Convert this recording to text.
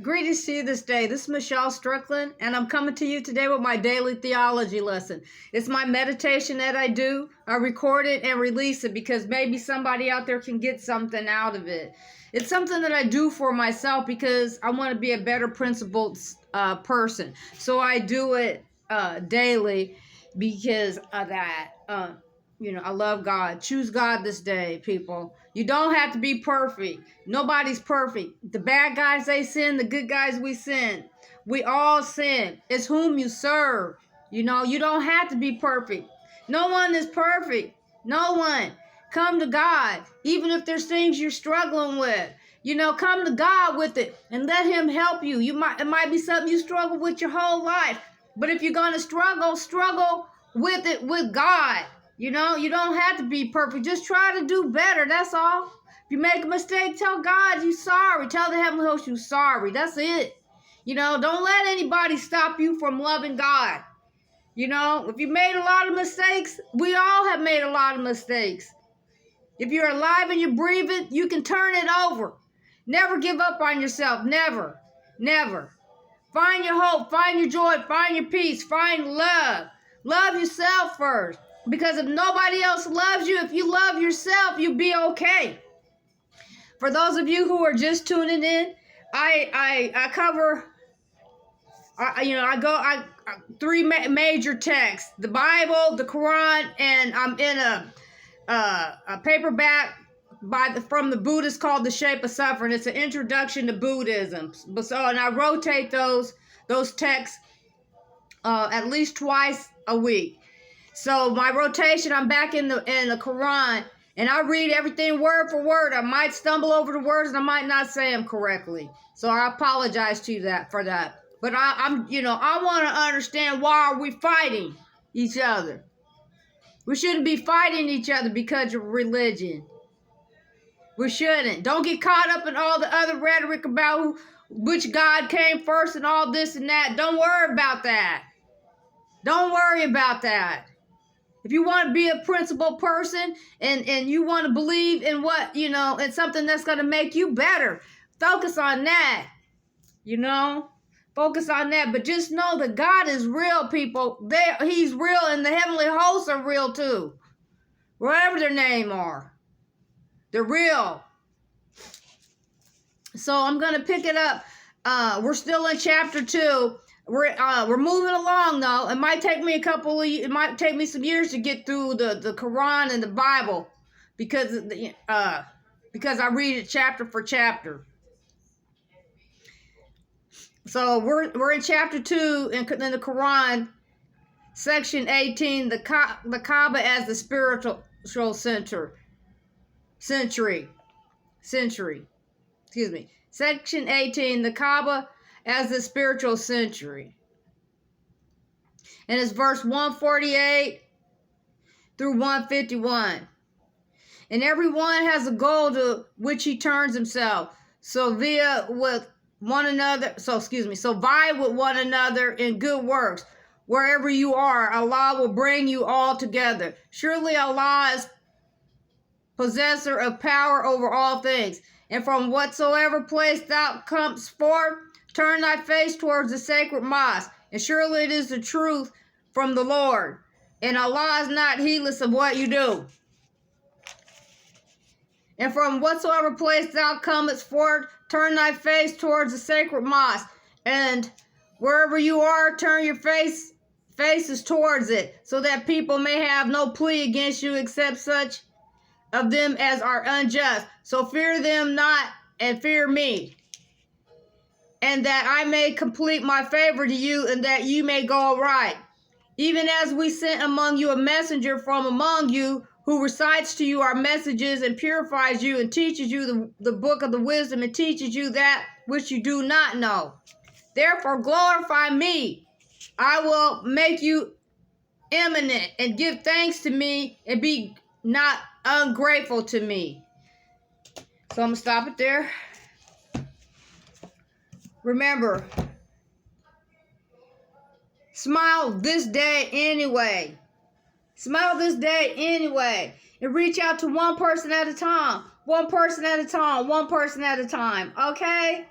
Greetings to you this day. This is Michelle Strickland, and I'm coming to you today with my daily theology lesson. It's my meditation that I do. I record it and release it because maybe somebody out there can get something out of it. It's something that I do for myself because I want to be a better principled person. So I do it daily because of that. I love God. Choose God this day, people. You don't have to be perfect. Nobody's perfect. The bad guys, they sin. The good guys, we sin. We all sin. It's whom you serve. You don't have to be perfect. No one is perfect. No one. Come to God. Even if there's things you're struggling with. Come to God with it and let Him help you. It might be something you struggle with your whole life. But if you're going to struggle with it with God. You don't have to be perfect. Just try to do better. That's all. If you make a mistake, tell God you're sorry. Tell the Heavenly Host you're sorry. That's it. Don't let anybody stop you from loving God. If you made a lot of mistakes, we all have made a lot of mistakes. If you're alive and you're breathing, you can turn it over. Never give up on yourself. Never. Never. Find your hope. Find your joy. Find your peace. Find love. Love yourself first. Because if nobody else loves you, if you love yourself, you'll be okay. For those of you who are just tuning in, I cover, three major texts: the Bible, the Quran, and I'm in a paperback from the Buddhist called The Shape of Suffering. It's an introduction to Buddhism. And I rotate those texts at least twice a week. So my rotation, I'm back in the Quran, and I read everything word for word. I might stumble over the words, and I might not say them correctly. So I apologize to you for that. But I want to understand, why are we fighting each other? We shouldn't be fighting each other because of religion. We shouldn't. Don't get caught up in all the other rhetoric about which God came first and all this and that. Don't worry about that. Don't worry about that. If you want to be a principled person and you want to believe in in something that's going to make you better, focus on that. Focus on that. But just know that God is real, people. He's real, and the heavenly hosts are real too. Whatever their name are. They're real. So I'm going to pick it up. We're still in chapter 2. We're moving along though. It might take me some years to get through the Quran and the Bible because I read it chapter for chapter. So we're in chapter 2 in the Quran, section 18, the Kaaba as the spiritual century. Excuse me. Section 18, the Kaaba as the spiritual century. And it's verse 148 through 151. And everyone has a goal to which he turns himself. So vie with one another in good works. Wherever you are, Allah will bring you all together. Surely Allah is possessor of power over all things. And from whatsoever place thou comest forth, turn thy face towards the sacred mosque, and surely it is the truth from the Lord, and Allah is not heedless of what you do. And from whatsoever place thou comest forth, turn thy face towards the sacred mosque, and wherever you are, turn your faces towards it, so that people may have no plea against you except such of them as are unjust. So fear them not, and fear me. And that I may complete my favor to you, and that you may go aright. Even as we sent among you a messenger from among you, who recites to you our messages, and purifies you, and teaches you the book of the wisdom, and teaches you that which you do not know. Therefore glorify me. I will make you eminent, and give thanks to me, and be not ungrateful to me. So I'm going to stop it there. Remember, smile this day anyway. Smile this day anyway. And reach out to one person at a time. One person at a time. One person at a time. Okay?